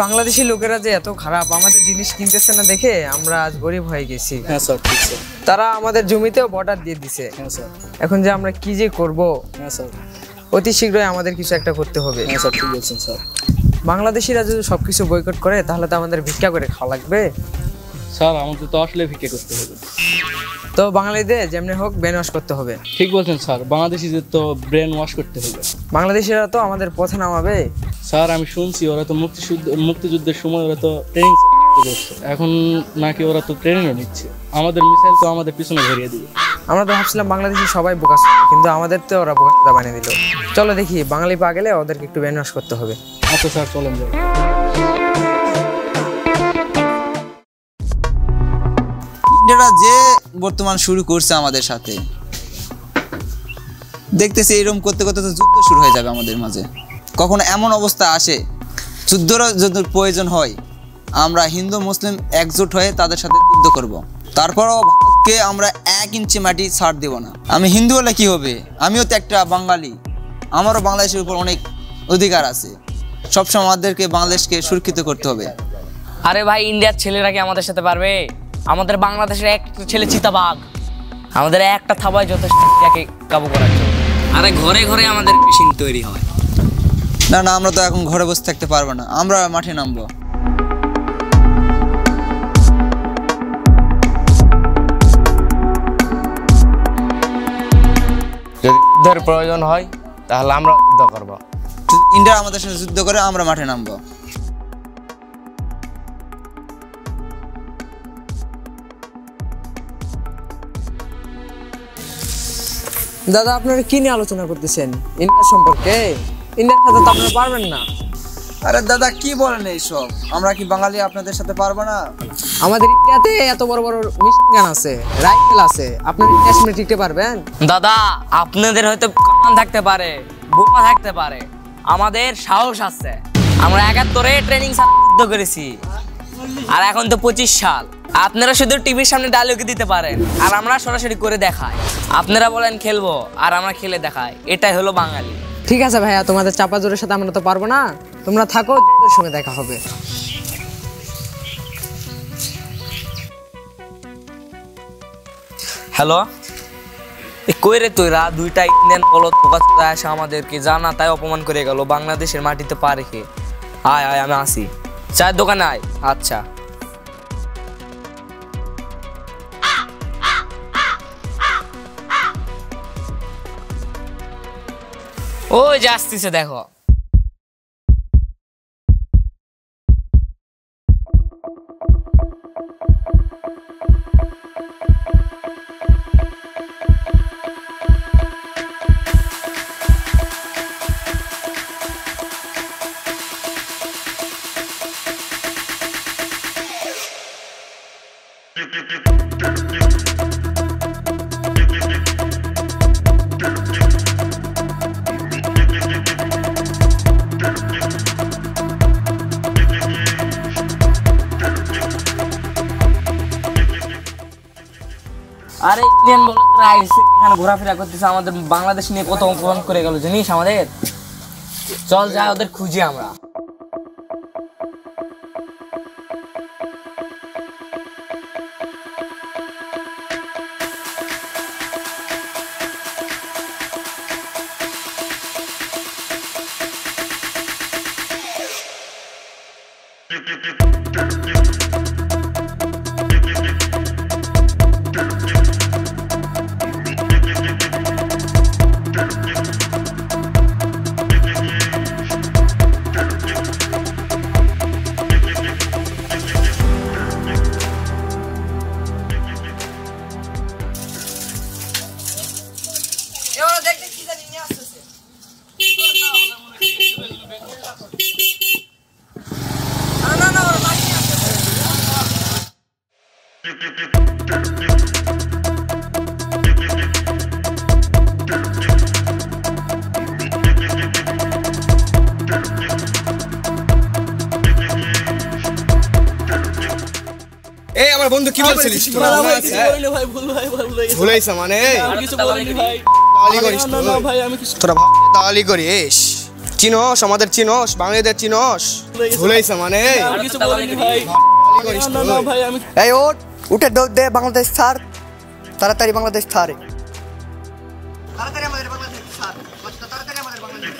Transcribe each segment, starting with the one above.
বাংলাদেশি লোকেরা যে এত খারাপ, আমাদের জিনিস কিনতেছে না দেখে আমরা আজ গরিব হয়ে গেছি। হ্যাঁ স্যার, ঠিক স্যার। তারা আমাদের জমিতেও বর্ডার দিয়ে দিছে। হ্যাঁ স্যার। এখন যে আমরা কি যে করব, হ্যাঁ স্যার। অতি শীঘ্রই আমাদের কিছু একটা করতে হবে। হ্যাঁ স্যার, ঠিক বলছেন স্যার। বাংলাদেশিরা যদি সবকিছু বয়কট করে তাহলে তো আমাদের ভিক্ষা করে খাওয়া লাগবে। স্যার আমাদের তো আসলে ভিক্ষা করতে হবে। তো বাঙালিদের যেমনি হোক ব্রেন ওয়াশ করতে হবে। ঠিক বলছেন স্যার, বাংলাদেশিদের তো ব্রেন ওয়াশ করতে হবে। বাংলাদেশিরা তো আমাদের পথে নামাবে। স্যার আমি শুনছি ওরা তো মুক্তিযুদ্ধের সময় ওরা তো ট্রেনিং করছে, এখন নাকি ওরা তো ট্রেনিংও নিচ্ছে। আমাদের মিসাইল তো আমাদের পিছনে ধরিয়ে দিবে। আমরা তো ভাবছিলাম বাংলাদেশি সবাই বোকা, কিন্তু আমাদের তো ওরা বোকা বানিয়ে দিল। চলো দেখি, বাঙালি পা গেলে ওদেরকে একটু ব্রেন ওয়াশ করতে হবে। আচ্ছা স্যার, চলেন যাই। ইন্ডিয়ারা যে বর্তমান শুরু করছে আমাদের সাথে, দেখতেছি এরকম করতে করতে তো যুদ্ধ শুরু হয়ে যাবে আমাদের মাঝে। কখনো এমন অবস্থা আসে যুদ্ধেরও যদি প্রয়োজন হয়, আমরা হিন্দু মুসলিম একজোট হয়ে তাদের সাথে যুদ্ধ করব। তারপরও ভারতকে আমরা 1 ইঞ্চি মাটি ছাড় দেব না। আমি হিন্দু হলে কি হবে, আমিও তো একটা বাঙালি, আমারও বাংলাদেশের উপর অনেক অধিকার আছে। সবসময় আমাদেরকে বাংলাদেশকে সুরক্ষিত করতে হবে। আরে ভাই, ইন্ডিয়ার ছেলেরা কি আমাদের সাথে পারবে? আমাদের বাংলাদেশের একটা ছেলে চিতাবাঘ, আমাদের একটা থাবায় যথেষ্ট কাবু করার জন্য। আরে ঘরে ঘরে আমাদের মেশিন তৈরি হয়। না না, আমরা তো এখন ঘরে বসে থাকতে পারবো না, আমরা মাঠে নামবো। যদি যুদ্ধের প্রয়োজন হয় তাহলে আমরা যুদ্ধ করব। ইন্ডিয়া আমাদের সাথে যুদ্ধ করে আমরা মাঠে নামবো। দাদা, আপনারা কি নিয়ে আলোচনা করতেছেন? ইন্ডিয়া সম্পর্কে? ইন্ডিয়ার সাথে তো আপনারা পারবেন না। আরে দাদা, কি বলেন এইসব? আমরা কি বাঙালি আপনাদের সাথে পারবো না? আমাদের ইন্ডিয়াতে এত বড় বড় মেশিন গান আছে, রাইফেল আছে, আপনারা ইন্ডিয়ার সামনে টিকতে পারবেন? দাদা, আপনাদের হয়তো কামান থাকতে পারে, বোমা থাকতে পারে, আমাদের সাহস আছে। আমরা 71-এ ট্রেনিং যুদ্ধ করেছি, আর এখন তো 25 সাল। আপনারা শুধু টিভির সামনে ডায়লগ দিতে পারেন, আর আমরা সরাসরি করে দেখাই। আপনারা বলেন খেলবো, আর আমরা খেলে দেখাই। এটাই হলো বাঙালি। ঠিক আছে ভাইয়া, তোমাদের চাপা জোরের সাথে আমরা তো পারবো না, তোমরা থাকো, যুদ্ধের সময় দেখা হবে। হ্যালো, কই রে তোরা? দুইটা ইন্ডিয়ান বলদ বোকা এসে আমাদেরকে জানা তাই অপমান করে গেল। বাংলাদেশের মাটিতে পা রেখে। আয় আয়, আমি আসি। চায়ের দোকানে আয়। আচ্ছা। ওই যে আসতেছে, দেখো। আরে ইন্ডিয়ান বলদরা আইছে এখানে ঘোরাফেরা করতেছে, আমাদের বাংলাদেশ নিয়ে কত অপমান করে গেল জানিস আমাদের। চল যাই, ওদের খুঁজি আমরা। এই আমার বন্ধু কি বলছিলিস তোরা? ভুলাইছ মানে? কিছু বলিনি ভাই। দালালি করিস তোরা, ভাই আমি কিছু তোরা দালালি করিস। চিনোস আমাদের চিনোস বাঙালিদের চিনোস ভুলেইছে মানে আমি কিছু বলিনি ভাই না না ভাই আমি এই ওঠ উঠে দৌড় দে বাংলাদেশ ছাড় তাড়াতাড়ি বাংলাদেশ ছাড় তাড়াতাড়ি আমাদের বাংলাদেশ ছাড় তাড়াতাড়ি আমাদের Bangladesh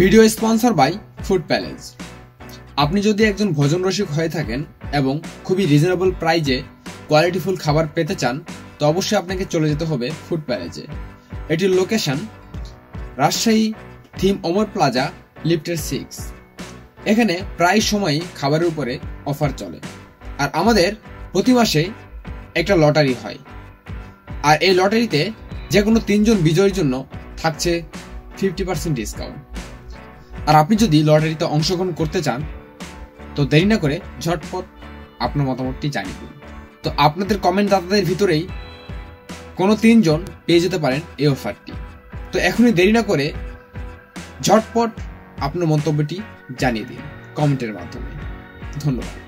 video sponsor by food palace. আপনি যদি একজন ভোজন রসিক হয়ে থাকেন এবং খুবই রিজনেবল প্রাইজে কোয়ালিটিফুল খাবার পেতে চান তো অবশ্যই আপনাকে চলে যেতে হবে ফুড প্যালেসে। এটির লোকেশন রাজশাহী থিম অমর প্লাজা লিফটের 6। এখানে প্রায় সময়ই খাবারের উপরে অফার চলে। আর আমাদের প্রতি মাসে একটা লটারি হয়, আর এই লটারিতে যে কোনো 3 জন বিজয়ীর জন্য থাকছে 50% ডিসকাউন্ট। আর আপনি যদি লটারিতে অংশগ্রহণ করতে চান তো দেরি না করে ঝটপট আপনার মতামতটি জানিয়ে দিন। তো আপনাদের কমেন্ট দাতাদের ভিতরেই কোনো 3 জন পেয়ে যেতে পারেন এই অফারটি। তো এখনই দেরি না করে ঝটপট আপনার মন্তব্যটি জানিয়ে দিন কমেন্টের মাধ্যমে। ধন্যবাদ।